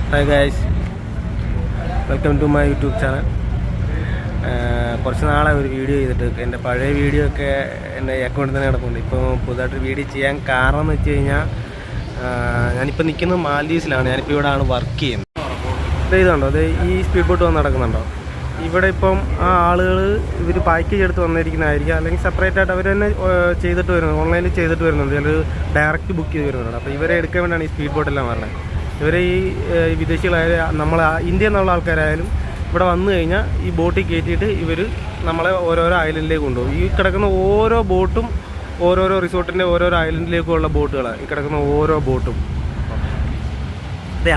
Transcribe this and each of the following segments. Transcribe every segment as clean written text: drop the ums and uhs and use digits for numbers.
Hi guys, welcome to my YouTube channel. കുറച്ച് നാളെ ഒരു വീഡിയോ ചെയ്തിട്ട് എൻ്റെ പഴയ വീഡിയോ ഒക്കെ എൻ്റെ അക്കൗണ്ടിൽ തന്നെ കിടപ്പുണ്ട്. ഇപ്പോൾ പുതുതായിട്ട് വീഡിയോ ചെയ്യാൻ കാരണം എന്ന് വെച്ച് കഴിഞ്ഞാൽ ഞാനിപ്പോൾ നിൽക്കുന്നത് മാൽദീവ്സിലാണ്. ഞാനിപ്പോൾ ഇവിടെ ആണ് വർക്ക് ചെയ്യുന്നത്. ഇതുണ്ടോ, അത് ഈ സ്പീഡ് ബോട്ട് വന്ന് നടക്കുന്നുണ്ടോ? ഇവിടെ ഇപ്പം ആ ആളുകൾ ഇവർ പാക്കേജ് എടുത്ത് വന്നിരിക്കുന്നതായിരിക്കും, അല്ലെങ്കിൽ സെപ്പറേറ്റ് ആയിട്ട് അവർ തന്നെ ചെയ്തിട്ട് വരുന്നത്, ഓൺലൈനിൽ ചെയ്തിട്ട് വരുന്നുണ്ട്. ചിലർ ഡയറക്റ്റ് ബുക്ക് ചെയ്ത് വരുന്നുണ്ട്. അപ്പോൾ ഇവരെ എടുക്കാൻ വേണ്ടിയാണ് ഈ സ്പീഡ് ബോട്ടെല്ലാം പറഞ്ഞത്. ഇവരെ ഈ വിദേശികളായാലും നമ്മൾ ഇന്ത്യയിൽ നിന്നുള്ള ആൾക്കാരായാലും ഇവിടെ വന്നു കഴിഞ്ഞാൽ ഈ ബോട്ടിൽ കയറ്റിയിട്ട് ഇവർ നമ്മളെ ഓരോരോ ഐലൻഡിലേക്ക് കൊണ്ടുപോകും. ഈ കിടക്കുന്ന ഓരോ ബോട്ടും ഓരോരോ റിസോർട്ടിൻ്റെ ഓരോരോ ഐലൻഡിലേക്കുള്ള ബോട്ടുകളാണ് ഈ കിടക്കുന്ന ഓരോ ബോട്ടും.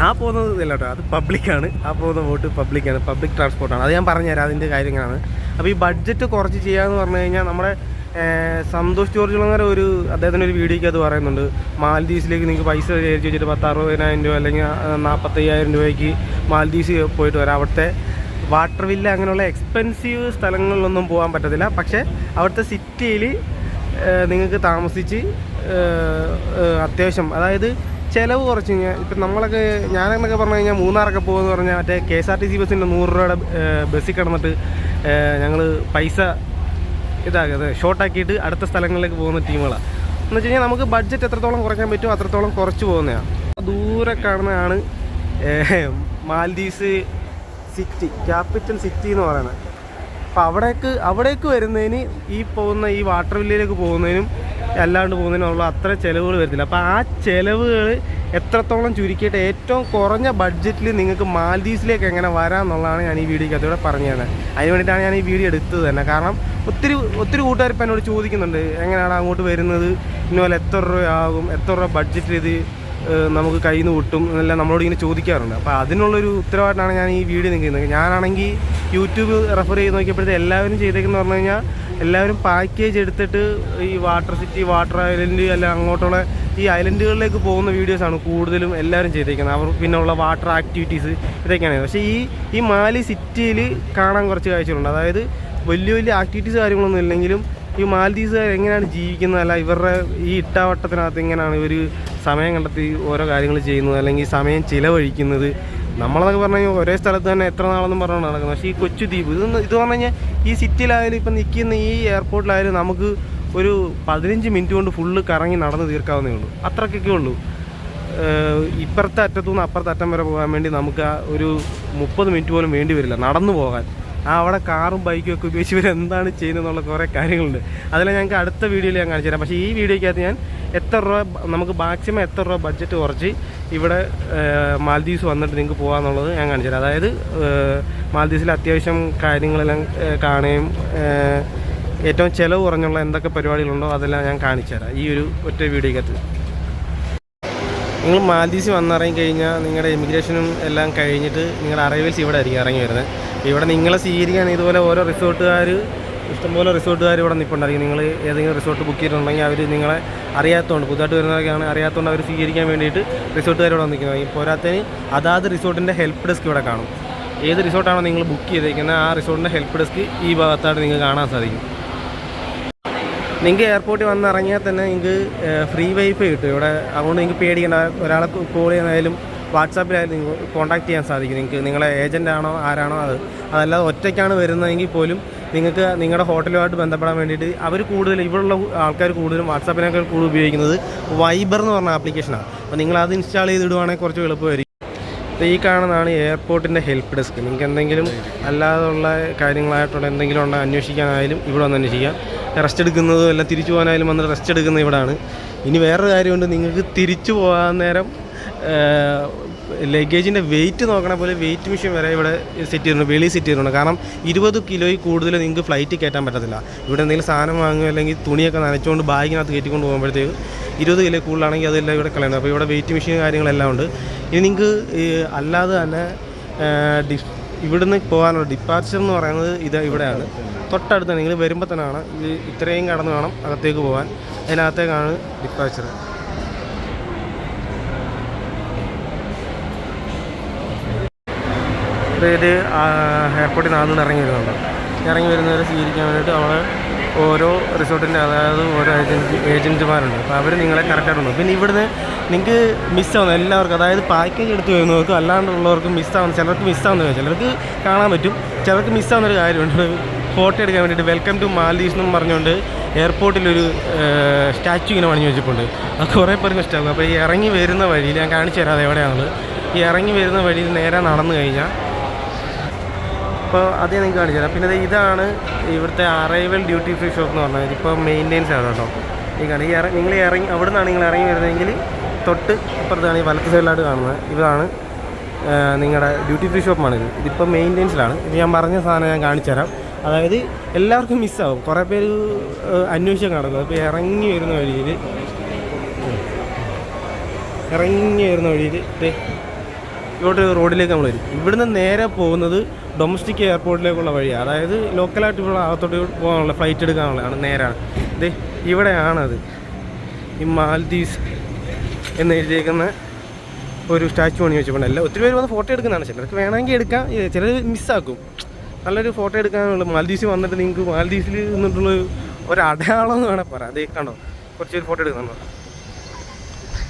ആ പോകുന്നത് ഇല്ല കേട്ടോ, അത് പബ്ലിക്കാണ്. ആ പോകുന്ന ബോട്ട് പബ്ലിക്കാണ്, പബ്ലിക് ട്രാൻസ്പോർട്ടാണ്. അത് ഞാൻ പറഞ്ഞുതരാം അതിൻ്റെ കാര്യങ്ങളാണ്. അപ്പോൾ ഈ ബഡ്ജറ്റ് കുറച്ച് ചെയ്യാമെന്ന് പറഞ്ഞു കഴിഞ്ഞാൽ നമ്മുടെ സന്തോഷ് ജോർജ് കുളങ്ങര അദ്ദേഹത്തിൻ്റെ ഒരു വീഡിയോയ്ക്ക് അത് പറയുന്നുണ്ട്. മാൽദീവ്സിലേക്ക് നിങ്ങൾക്ക് പൈസ കയറ്റി വെച്ചിട്ട് 60,000 രൂപ അല്ലെങ്കിൽ 45,000 രൂപയ്ക്ക് മാൽദീവ്സ് പോയിട്ട് വരാം. അവിടുത്തെ വാട്ടർ വില്ല അങ്ങനെയുള്ള എക്സ്പെൻസീവ് സ്ഥലങ്ങളിലൊന്നും പോകാൻ പറ്റത്തില്ല. പക്ഷേ അവിടുത്തെ സിറ്റിയിൽ നിങ്ങൾക്ക് താമസിച്ച് അത്യാവശ്യം, അതായത് ചിലവ് കുറച്ച് കഴിഞ്ഞാൽ ഇപ്പം നമ്മളൊക്കെ ഞാനെന്നൊക്കെ പറഞ്ഞു കഴിഞ്ഞാൽ മൂന്നാറൊക്കെ പോകുമെന്ന് പറഞ്ഞാൽ മറ്റേ KSRTC ബസ്സിൻ്റെ 100 രൂപയുടെ ബസ്സിൽ കിടന്നിട്ട് ഞങ്ങൾ പൈസ ഷോർട്ടാക്കിയിട്ട് അടുത്ത സ്ഥലങ്ങളിലേക്ക് പോകുന്ന ടീമുകളാണ്. എന്ന് വെച്ച് കഴിഞ്ഞാൽ നമുക്ക് ബഡ്ജറ്റ് എത്രത്തോളം കുറയ്ക്കാൻ പറ്റുമോ അത്രത്തോളം കുറച്ച് പോകുന്നതാണ്. ദൂരെ കാണുന്നതാണ് മാൽദീവ്സ് സിറ്റി, ക്യാപിറ്റൽ സിറ്റി എന്ന് പറയുന്നത്. അപ്പോൾ അവിടേക്ക് വരുന്നതിന് ഈ വാട്ടർ വില്ലയിലേക്ക് പോകുന്നതിനും അല്ലാണ്ട് പോകുന്നതിനുള്ള അത്ര ചിലവുകൾ വരത്തില്ല. അപ്പോൾ ആ ചിലവുകൾ എത്രത്തോളം ചുരുക്കിയിട്ട് ഏറ്റവും കുറഞ്ഞ ബഡ്ജറ്റിൽ നിങ്ങൾക്ക് മാൽദീവ്സിലേക്ക് എങ്ങനെ വരാം എന്നുള്ളതാണ് ഞാൻ ഈ വീഡിയോക്കകത്തൂടെ പറഞ്ഞു തന്നത്. അതിന് വേണ്ടിയിട്ടാണ് ഞാൻ ഈ വീഡിയോ എടുത്തത് തന്നെ. കാരണം ഒത്തിരി കൂട്ടുകാർ ഇപ്പം എന്നോട് ചോദിക്കുന്നുണ്ട്, എങ്ങനെയാണ് അങ്ങോട്ട് വരുന്നത്, ഇന്നുപോലെ എത്ര രൂപയാകും, എത്ര രൂപ ബഡ്ജറ്റിൽ ഇത് നമുക്ക് കയ്യിൽ നിന്ന് കിട്ടും എന്നെല്ലാം നമ്മളോട് ഇങ്ങനെ ചോദിക്കാറുണ്ട്. അപ്പോൾ അതിനുള്ളൊരു ഉത്തരവാദിത്തമാണ് ഞാൻ ഈ വീഡിയോ നിൽക്കുന്നത്. ഞാനാണെങ്കിൽ യൂട്യൂബ് റെഫർ ചെയ്ത് നോക്കിയപ്പോഴത്തെ എല്ലാവരും ചെയ്തേക്കെന്ന് പറഞ്ഞു കഴിഞ്ഞാൽ എല്ലാവരും പാക്കേജ് എടുത്തിട്ട് ഈ വാട്ടർ സിറ്റി, വാട്ടർ ഐലൻഡ് അല്ല അങ്ങോട്ടുള്ള ഈ ഐലൻഡുകളിലേക്ക് പോകുന്ന വീഡിയോസാണ് കൂടുതലും എല്ലാവരും ചെയ്തേക്കുന്നത്. അവർ പിന്നെയുള്ള വാട്ടർ ആക്ടിവിറ്റീസ് ഇതൊക്കെയാണ്. പക്ഷേ ഈ മാലി സിറ്റിയിൽ കാണാൻ കുറച്ച് കാഴ്ചകളുണ്ട്. അതായത് വലിയ ആക്ടിവിറ്റീസ് കാര്യങ്ങളൊന്നും ഇല്ലെങ്കിലും ഈ മാൽദീവ്സുകാർ എങ്ങനെയാണ് ജീവിക്കുന്നത്, അല്ല ഇവരുടെ ഈ ഇട്ടാവട്ടത്തിനകത്ത് എങ്ങനെയാണ് ഇവർ സമയം കണ്ടെത്തി ഓരോ കാര്യങ്ങൾ ചെയ്യുന്നത്, അല്ലെങ്കിൽ സമയം ചിലവഴിക്കുന്നത്. നമ്മളെന്നൊക്കെ പറഞ്ഞു കഴിഞ്ഞാൽ ഒരേ സ്ഥലത്ത് തന്നെ എത്ര നാളെന്നും പറഞ്ഞാണ് നടക്കുന്നത്. പക്ഷേ ഈ കൊച്ചു ദ്വീപ് ഇത് പറഞ്ഞു കഴിഞ്ഞാൽ ഈ സിറ്റിയിലായാലും ഇപ്പം നിൽക്കുന്ന ഈ എയർപോർട്ടിലായാലും നമുക്ക് ഒരു 15 മിനിറ്റ് കൊണ്ട് ഫുള്ള് കറങ്ങി നടന്ന് തീർക്കാവുന്നേ ഉള്ളൂ. അത്രക്കൊക്കെ ഉള്ളൂ. ഇപ്പുറത്തെ അറ്റത്തുനിന്ന് അപ്പുറത്തെ അറ്റം വരെ പോകാൻ വേണ്ടി നമുക്ക് ഒരു 30 മിനിറ്റ് പോലും വേണ്ടി വരില്ല നടന്നു പോകാൻ. അവിടെ കാറും ബൈക്കും ഒക്കെ ഉപയോഗിച്ച് ഇവർ എന്താണ് ചെയ്യുന്നതെന്നുള്ള കുറേ കാര്യങ്ങളുണ്ട്. അതെല്ലാം ഞങ്ങൾക്ക് അടുത്ത വീഡിയോയിൽ ഞാൻ കാണിച്ചു തരാം. പക്ഷേ ഈ വീഡിയോയ്ക്കകത്ത് ഞാൻ എത്ര രൂപ നമുക്ക് മാക്സിമം എത്ര രൂപ ബഡ്ജറ്റ് കുറച്ച് ഇവിടെ മാൽദീവ്സ് വന്നിട്ട് നിങ്ങൾക്ക് പോകാമെന്നുള്ളത് ഞാൻ കാണിച്ചു തരാം. അതായത് മാൽദീവ്സിൽ അത്യാവശ്യം കാര്യങ്ങളെല്ലാം കാണുകയും ഏറ്റവും ചിലവ് കുറഞ്ഞുള്ള എന്തൊക്കെ പരിപാടികളുണ്ടോ അതെല്ലാം ഞാൻ കാണിച്ചു തരാം ഈ ഒരു ഒറ്റ വീഡിയോയ്ക്കകത്ത്. നിങ്ങൾ മാൽദീവ്സ് വന്നിറങ്ങി കഴിഞ്ഞാൽ നിങ്ങളുടെ ഇമിഗ്രേഷനും എല്ലാം കഴിഞ്ഞിട്ട് നിങ്ങളുടെ അറൈവൽസ് ഇവിടെ ആയിരിക്കും ഇറങ്ങി വരുന്നത്. ഇവിടെ നിങ്ങളെ സ്വീകരിക്കുകയാണ് ഇതുപോലെ ഓരോ ഇഷ്ടംപോലെ റിസോർട്ടുകാർ ഇവിടെ നിൽപ്പുണ്ടായിരിക്കും. നിങ്ങൾ ഏതെങ്കിലും റിസോർട്ട് ബുക്ക് ചെയ്തിട്ടുണ്ടെങ്കിൽ അവർ നിങ്ങളെ അറിയാത്തതുകൊണ്ട്, പുതുതായിട്ട് വരുന്നതൊക്കെയാണ് അറിയാത്തതുകൊണ്ട് അവർ സ്വീകരിക്കാൻ വേണ്ടിയിട്ട് റിസോർട്ടുകാർ ഇവിടെ നിൽക്കുന്നത്. ഈ പോരാത്തതിന് അതാത് റിസോർട്ടിൻ്റെ ഹെൽപ്പ് ഡെസ്ക് ഇവിടെ കാണും. ഏത് റിസോർട്ടാണോ നിങ്ങൾ ബുക്ക് ചെയ്തേക്കുന്നത് ആ റിസോർട്ടിൻ്റെ ഹെൽപ്പ് ഡെസ്ക് ഈ ഭാഗത്തായിട്ട് നിങ്ങൾക്ക് കാണാൻ സാധിക്കും. നിങ്ങൾക്ക് എയർപോർട്ടിൽ വന്നിറങ്ങിയാൽ തന്നെ നിങ്ങൾക്ക് ഫ്രീ വൈഫൈ കിട്ടും ഇവിടെ. അതുകൊണ്ട് നിങ്ങൾക്ക് പേടിക്കേണ്ട. ഒരാളെ കോൾ ചെയ്യുന്നതായാലും വാട്സാപ്പിലായാലും നിങ്ങൾക്ക് കോൺടാക്ട് ചെയ്യാൻ സാധിക്കും. നിങ്ങൾക്ക് നിങ്ങളെ ഏജൻ്റാണോ ആരാണോ അതല്ലാതെ ഒറ്റയ്ക്കാണ് വരുന്നതെങ്കിൽ പോലും നിങ്ങൾക്ക് നിങ്ങളുടെ ഹോട്ടലുമായിട്ട് ബന്ധപ്പെടാൻ വേണ്ടിയിട്ട് അവർ കൂടുതൽ ഇവിടെയുള്ള ആൾക്കാർ കൂടുതലും വാട്സാപ്പിനേക്കാൾ കൂടുതൽ ഉപയോഗിക്കുന്നത് വൈബർ എന്ന് പറഞ്ഞ ആപ്ലിക്കേഷനാണ്. അപ്പോൾ നിങ്ങളത് ഇൻസ്റ്റാൾ ചെയ്തിടുവാണെങ്കിൽ കുറച്ച് എളുപ്പമായിരിക്കും. ഈ കാണുന്നതാണ് എയർപോർട്ടിൻ്റെ ഹെൽപ്പ് ഡെസ്ക്. നിങ്ങൾക്ക് എന്തെങ്കിലും അല്ലാതുള്ള കാര്യങ്ങളായിട്ടുള്ള എന്തെങ്കിലും ഉണ്ടെങ്കിൽ അന്വേഷിക്കാനായാലും ഇവിടെ വന്ന് അന്വേഷിക്കാം. റെസ്റ്റ് എടുക്കുന്നതും എല്ലാം തിരിച്ചു പോകാനായാലും വന്നിട്ട് റെസ്റ്റ് എടുക്കുന്നത് ഇവിടെയാണ്. ഇനി വേറൊരു കാര്യമുണ്ട്, നിങ്ങൾക്ക് തിരിച്ചു പോകാൻ നേരം ലഗേജിൻ്റെ വെയിറ്റ് നോക്കണ പോലെ വെയിറ്റ് മെഷീൻ വരെ ഇവിടെ സെറ്റ് ചെയ്തിട്ടുണ്ട്, വെളിയിൽ സെറ്റ് ചെയ്തിട്ടുണ്ട്. കാരണം 20 കിലോയിൽ കൂടുതൽ നിങ്ങൾക്ക് ഫ്ലൈറ്റ് കയറ്റാൻ പറ്റത്തില്ല. ഇവിടെ എന്തെങ്കിലും സാധനം വാങ്ങുക അല്ലെങ്കിൽ തുണിയൊക്കെ നനച്ചുകൊണ്ട് ബാഗിനകത്ത് കയറ്റിക്കൊണ്ട് പോകുമ്പോഴത്തേക്ക് 20 കിലോ കൂടുതലാണെങ്കിൽ അതെല്ലാം ഇവിടെ കളയണം. അപ്പോൾ ഇവിടെ വെയിറ്റ് മെഷീൻ കാര്യങ്ങളെല്ലാം ഉണ്ട്. ഇനി നിങ്ങൾക്ക് അല്ലാതെ തന്നെ ഇവിടുന്ന് പോകാനുള്ള ഡിപ്പാർച്ചർ എന്ന് പറയുന്നത് ഇവിടെയാണ്, തൊട്ടടുത്ത് നിങ്ങൾ വരുമ്പോൾ തന്നെയാണ്. ഇത് ഇത്രയും കടന്ന് വേണം അകത്തേക്ക് പോകാൻ. അതിനകത്തേക്കാണ് ഡിപ്പാർച്ചർ. ഇത് എയർപോർട്ടിൽ നിന്ന് ഇറങ്ങി വരുന്നവരെ സ്വീകരിക്കാൻ വേണ്ടിയിട്ട് അവിടെ ഓരോ റിസോർട്ടിൻ്റെ അതായത് ഓരോ ഏജൻറ്റുമാരുണ്ട്. അപ്പോൾ അവർ നിങ്ങളെ കറക്റ്റായിട്ട് ഉണ്ട്. പിന്നെ ഇവിടുന്ന് നിങ്ങൾക്ക് മിസ്സാവുന്നു എല്ലാവർക്കും, അതായത് പാക്കേജ് എടുത്ത് വരുന്നവർക്കും അല്ലാണ്ടുള്ളവർക്കും മിസ്സാവുന്നു. ചിലർക്ക് മിസ്സാവുന്ന, ചിലർക്ക് കാണാൻ പറ്റും, ചിലർക്ക് മിസ്സാവുന്നൊരു കാര്യമുണ്ട്. ഫോട്ടോ എടുക്കാൻ വേണ്ടിയിട്ട് വെൽക്കം ടു മാൽദീവ്സ് എന്നും പറഞ്ഞുകൊണ്ട് എയർപോർട്ടിലൊരു സ്റ്റാച്ചു ഇങ്ങനെ പണിഞ്ഞു വെച്ചിട്ടുണ്ട്. അത് കുറേ പേർക്ക് ഇഷ്ടമാകും. അപ്പോൾ ഈ ഇറങ്ങി വരുന്ന വഴിയിൽ ഞാൻ കാണിച്ചു തരാം അത് എവിടെയാണുള്ളത്. ഈ ഇറങ്ങി വരുന്ന വഴിയിൽ നേരെ നടന്നു കഴിഞ്ഞാൽ അപ്പോൾ അതേ നിങ്ങൾക്ക് കാണിച്ചു തരാം. പിന്നെ ഇതാണ് ഇവിടുത്തെ അറൈവൽ ഡ്യൂട്ടി ഫ്രീ ഷോപ്പ് എന്ന് പറഞ്ഞാൽ. ഇതിപ്പോൾ മെയിൻ്റെനൻസ് ആണ് കേട്ടോ. ഈ നിങ്ങൾ ഇറങ്ങി അവിടെ നിന്നാണ് നിങ്ങൾ ഇറങ്ങി വരുന്നതെങ്കിൽ തൊട്ട് ഇപ്പുറത്താണ് ഈ വലത്ത് സൈഡിലായിട്ട് കാണുന്നത്. ഇതാണ് നിങ്ങളുടെ ഡ്യൂട്ടി ഫ്രീ ഷോപ്പാണിത്. ഇതിപ്പോൾ മെയിൻ്റെനൻസിലാണ്. ഇത് ഞാൻ പറഞ്ഞ സാധനം ഞാൻ കാണിച്ചു തരാം. അതായത് എല്ലാവർക്കും മിസ്സാവും, കുറേ പേര് അന്വേഷിക്കാൻ നടക്കും. അപ്പോൾ ഇറങ്ങി വരുന്ന വഴിയിൽ ഇങ്ങോട്ട് റോഡിലേക്ക് നമ്മൾ വരും. ഇവിടുന്ന് നേരെ പോകുന്നത് ഡൊമസ്റ്റിക് എയർപോർട്ടിലേക്കുള്ള വഴിയാണ്. അതായത് ലോക്കലായിട്ട് ഇവിടെ അകത്തോട്ട് പോകാനുള്ള ഫ്ലൈറ്റ് എടുക്കാനുള്ളതാണ്. നേരാണ് ഇത്. ഇവിടെയാണത് ഈ മാൽദീവ്സ് എന്ന് എഴുതിയേക്കുന്ന ഒരു സ്റ്റാച്ചു പണി വെച്ചിട്ടുണ്ടല്ല. ഒത്തിരി പേര് വന്ന് ഫോട്ടോ എടുക്കുന്നതാണ്. ചിലർക്ക് വേണമെങ്കിൽ എടുക്കാം, ചിലർ മിസ്സാക്കും. നല്ലൊരു ഫോട്ടോ എടുക്കാനുള്ള മാൽദീവ്സിൽ വന്നിട്ട് നിങ്ങൾക്ക് മാൽദീവ്സിൽ നിന്നിട്ടുള്ള ഒരു അടയാളം എന്ന് വേണേൽ പറയാം. അത് കണ്ടോ, കുറച്ച് ഫോട്ടോ എടുക്കുന്നുണ്ടോ.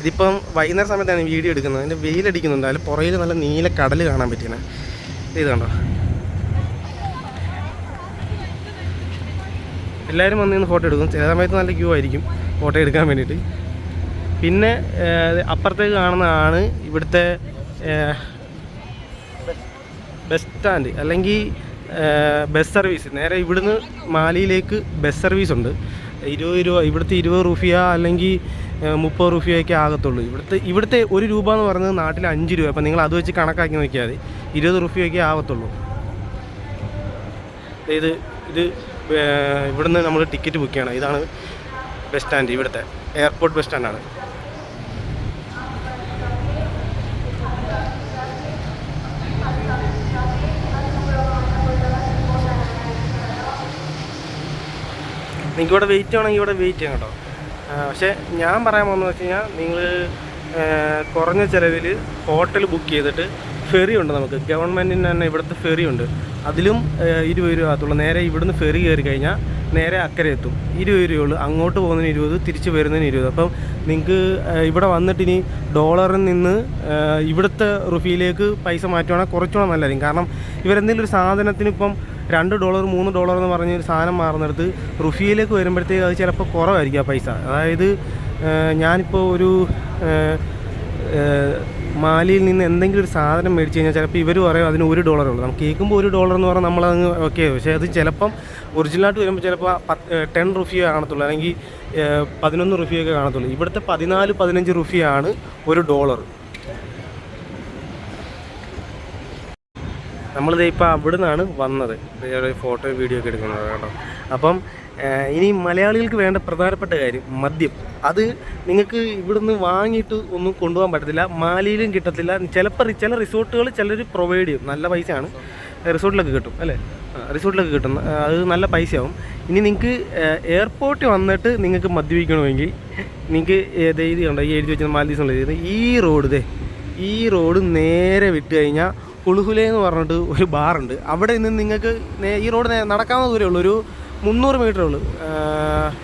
ഇതിപ്പം വൈകുന്നേര സമയത്താണ് വീഡിയോ എടുക്കുന്നത്. അതിൻ്റെ വെയിലടിക്കുന്നുണ്ട്. അതിൽ പുറയിൽ നല്ല നീല കടൽ കാണാൻ പറ്റിയാണ്. ഇത് കണ്ടോ, എല്ലാവരും വന്ന് നിന്ന് ഫോട്ടോ എടുക്കും. ചില സമയത്ത് നല്ല ക്യൂ ആയിരിക്കും ഫോട്ടോ എടുക്കാൻ വേണ്ടിയിട്ട്. പിന്നെ അപ്പുറത്തേക്ക് കാണുന്നതാണ് ഇവിടുത്തെ ബസ് സ്റ്റാൻഡ് അല്ലെങ്കിൽ ബസ് സർവീസ്. നേരെ ഇവിടുന്ന് മാലിയിലേക്ക് ബസ് സർവീസ് ഉണ്ട്. 20 രൂപ ഇവിടുത്തെ 20 രൂപ അല്ലെങ്കിൽ 30 രൂപയൊക്കെ ആകത്തുള്ളൂ. ഇവിടുത്തെ 1 രൂപ എന്ന് പറയുന്നത് നാട്ടിൽ 5 രൂപ. അപ്പം നിങ്ങൾ അത് വെച്ച് കണക്കാക്കി നോക്കിയാൽ മതി. 20 രൂപയൊക്കെ ആകത്തുള്ളൂ. ഇത് ഇവിടുന്ന് നമ്മൾ ടിക്കറ്റ് ബുക്ക് ചെയ്യണം. ഇതാണ് ബസ് സ്റ്റാൻഡ്, ഇവിടുത്തെ എയർപോർട്ട് ബസ് സ്റ്റാൻഡാണ്. നിങ്ങൾക്ക് ഇവിടെ വെയിറ്റ് ചെയ്യണമെങ്കിൽ ഇവിടെ വെയിറ്റ് ചെയ്യാം കേട്ടോ. പക്ഷേ ഞാൻ പറയാൻ പോകുന്നത് വെച്ച് കഴിഞ്ഞാൽ നിങ്ങൾ കുറഞ്ഞ ചിലവിൽ ഹോട്ടൽ ബുക്ക് ചെയ്തിട്ട് ഫെറി ഉണ്ട്. നമുക്ക് ഗവൺമെൻറ്റിന് തന്നെ ഇവിടുത്തെ ഫെറി ഉണ്ട്. അതിലും 20 രൂപ ആകത്തുള്ളൂ. നേരെ ഇവിടുന്ന് ഫെറി കയറി കഴിഞ്ഞാൽ നേരെ അക്കരെ എത്തും. 20 രൂപയുള്ളൂ. അങ്ങോട്ട് പോകുന്നതിന് 20, തിരിച്ച് വരുന്നതിന് 20. അപ്പം നിങ്ങൾക്ക് ഇവിടെ വന്നിട്ട് ഇനി ഡോളറിൽ നിന്ന് ഇവിടുത്തെ റുപ്പിയിലേക്ക് പൈസ മാറ്റുവാണെങ്കിൽ കുറച്ചുകൂടെ നല്ലതായിരിക്കും. കാരണം ഇവരെന്തെങ്കിലും ഒരു സാധനത്തിന് ഇപ്പം $2, $3 എന്ന് പറഞ്ഞ് ഒരു സാധനം മാറുന്നിടത്ത് റുഫിയിലേക്ക് വരുമ്പോഴത്തേക്ക് അത് ചിലപ്പോൾ കുറവായിരിക്കും ആ പൈസ. അതായത് ഞാനിപ്പോൾ ഒരു മാലിയിൽ നിന്ന് എന്തെങ്കിലും ഒരു സാധനം മേടിച്ച് കഴിഞ്ഞാൽ ചിലപ്പോൾ ഇവർ പറയും അതിന് $1 ഉള്ളൂ. നമുക്ക് കേൾക്കുമ്പോൾ $1 എന്ന് പറഞ്ഞാൽ നമ്മളങ്ങ് ഓക്കെ. പക്ഷേ അത് ചിലപ്പം ഒറിജിനലായിട്ട് വരുമ്പോൾ ചിലപ്പോൾ 10 രൂപയെ കാണത്തുള്ളൂ, അല്ലെങ്കിൽ 11 രൂപയൊക്കെ കാണത്തുള്ളൂ. ഇവിടുത്തെ 14-15 രൂപയാണ് $1. നമ്മളിത് ഇപ്പോൾ അവിടെ നിന്നാണ് വന്നത്. ഫോട്ടോ വീഡിയോ ഒക്കെ എടുക്കുന്നത് കേട്ടോ. അപ്പം ഇനി മലയാളികൾക്ക് വേണ്ട പ്രധാനപ്പെട്ട കാര്യം മദ്യം. അത് നിങ്ങൾക്ക് ഇവിടുന്ന് വാങ്ങിയിട്ട് ഒന്നും കൊണ്ടുപോകാൻ പറ്റത്തില്ല. മാലിയിലും കിട്ടത്തില്ല. ചിലപ്പോൾ ചില റിസോർട്ടുകൾ ചിലർ പ്രൊവൈഡ് ചെയ്യും. നല്ല പൈസയാണ്. റിസോർട്ടിലൊക്കെ കിട്ടും അല്ലേ, റിസോർട്ടിലൊക്കെ കിട്ടും. അത് നല്ല പൈസയാവും. ഇനി നിങ്ങൾക്ക് എയർപോർട്ടിൽ വന്നിട്ട് നിങ്ങൾക്ക് മദ്യപിക്കണമെങ്കിൽ നിങ്ങൾക്ക് ഇത് ഉണ്ടോ ഈ എഴുതി വെച്ചാൽ മാൽദീവ്സ് ഉള്ളത്. ഈ റോഡ് നേരെ വിട്ട് കഴിഞ്ഞാൽ കുളുഹുല എന്ന് പറഞ്ഞിട്ട് ഒരു ബാറുണ്ട്. അവിടെ നിന്ന് നിങ്ങൾക്ക് ഈ റോഡ് നടക്കാവുന്ന ദൂരമേ ഉള്ളൂ. ഒരു 300 മീറ്ററേ ഉള്ളൂ.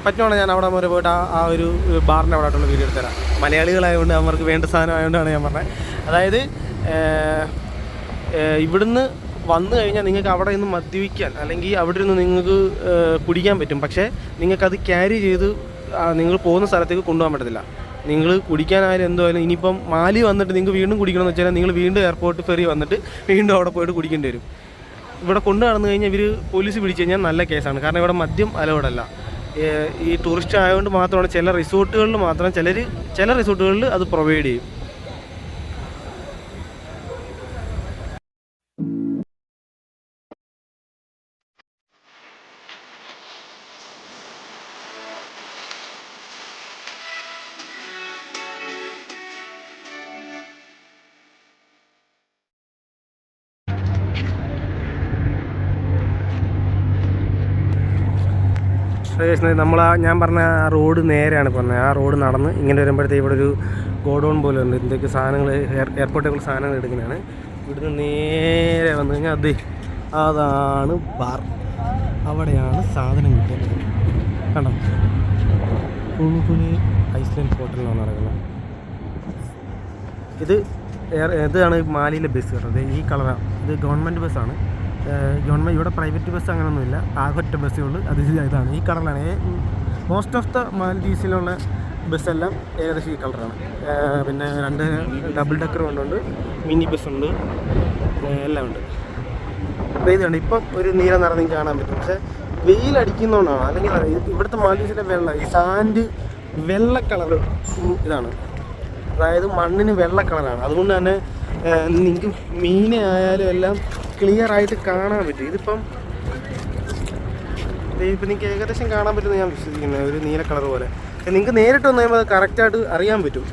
പറ്റുവാണെങ്കിൽ ഞാൻ അവിടെ വരെ പോയിട്ട് ആ ഒരു ബാറിൻ്റെ അവിടെ ആയിട്ടുള്ള വീഡിയോ എടുത്തുതരാം. മലയാളികളായതുകൊണ്ട് അവർക്ക് വേണ്ട സാധനം ആയതുകൊണ്ടാണ് ഞാൻ പറഞ്ഞത്. അതായത് ഇവിടുന്ന് വന്നു കഴിഞ്ഞാൽ നിങ്ങൾക്ക് അവിടെ നിന്ന് മദ്യപിക്കാൻ അല്ലെങ്കിൽ അവിടെ നിന്ന് നിങ്ങൾക്ക് കുടിക്കാൻ പറ്റും. പക്ഷേ നിങ്ങൾക്കത് ക്യാരി ചെയ്ത് നിങ്ങൾ പോകുന്ന സ്ഥലത്തേക്ക് കൊണ്ടുപോകാൻ പറ്റത്തില്ല. നിങ്ങൾ കുടിക്കാനായാലും എന്തായാലും ഇനിയിപ്പം മാലി വന്നിട്ട് നിങ്ങൾക്ക് വീണ്ടും കുടിക്കണമെന്ന് വെച്ചാൽ നിങ്ങൾ വീണ്ടും എയർപോർട്ട് ഫെറി വന്നിട്ട് വീണ്ടും അവിടെ പോയിട്ട് കുടിക്കേണ്ടി വരും. ഇവിടെ കൊണ്ടു നടന്നു കഴിഞ്ഞാൽ ഇവർ പോലീസ് പിടിച്ചു കഴിഞ്ഞാൽ നല്ല കേസാണ്. കാരണം ഇവിടെ മദ്യം അലൗഡല്ല. ഈ ടൂറിസ്റ്റ് ആയതുകൊണ്ട് മാത്രമാണ് ചില റിസോർട്ടുകളിൽ മാത്രം ചില റിസോർട്ടുകളിൽ അത് പ്രൊവൈഡ് ചെയ്യും. ഞാൻ പറഞ്ഞ ആ റോഡ് നേരെയാണ് പറഞ്ഞത്. ആ റോഡ് നടന്ന് ഇങ്ങനെ വരുമ്പോഴത്തേക്ക് ഇവിടെ ഒരു ഗോഡൗൺ പോലെ ഉണ്ട്. എന്തൊക്കെ സാധനങ്ങൾ എയർപോർട്ടിലേക്കുള്ള സാധനങ്ങൾ എടുക്കുന്നതാണ്. ഇവിടുന്ന് നേരെ വന്നു കഴിഞ്ഞാൽ അതാണ് ബാർ. അവിടെയാണ് സാധനം കിട്ടുന്നത്. കണ്ടോ, കുളുകുളി ഐസ്ലാൻഡ് ഹോട്ടലിലാണ് നടക്കുന്നത്. ഇതാണ് മാലിയിലെ ബസ് കേട്ടോ. ഈ കളറാണ്. ഇത് ഗവൺമെൻറ് ബസ്സാണ്. ഗവൺമെൻറ് ഇവിടെ പ്രൈവറ്റ് ബസ് അങ്ങനെയൊന്നുമില്ല, ആകെ ഒറ്റ ബസ്സേ ഉള്ളൂ. ഇതാണ് ഈ കളറാണ്. മോസ്റ്റ് ഓഫ് ദ മാൽഡീവ്സിലുള്ള ബസ്സെല്ലാം ഏകദേശം ഈ കളറാണ്. പിന്നെ 2 ഡബിൾ ഡെക്കർ കൊണ്ടുണ്ട്, മിനി ബസ്സുണ്ട്, എല്ലാം ഉണ്ട്. ഇതാണ് ഇപ്പം ഒരു നീല നിറം നിങ്ങൾക്ക് കാണാൻ പറ്റും. പക്ഷേ വെയിലടിക്കുന്നതുകൊണ്ടാണ്. അല്ലെങ്കിൽ ഇവിടുത്തെ മാൽഡീവ്സിലെ ഈ സാൻഡ് വെള്ള കളർ ഇതാണ്. അതായത് മണ്ണിന് വെള്ള കളറാണ്. അതുകൊണ്ട് തന്നെ നിങ്ങൾക്ക് മീനെ ആയാലും എല്ലാം ക്ലിയർ ആയിട്ട് കാണാൻ പറ്റും. ഇപ്പം നിങ്ങൾക്ക് ഏകദേശം കാണാൻ പറ്റുമെന്ന് ഞാൻ വിശ്വസിക്കുന്നത്. ഒരു നീല കളർ പോലെ നിങ്ങൾക്ക് നേരിട്ട് വന്നു കഴിയുമ്പോൾ അത് കറക്റ്റായിട്ട് അറിയാൻ പറ്റും.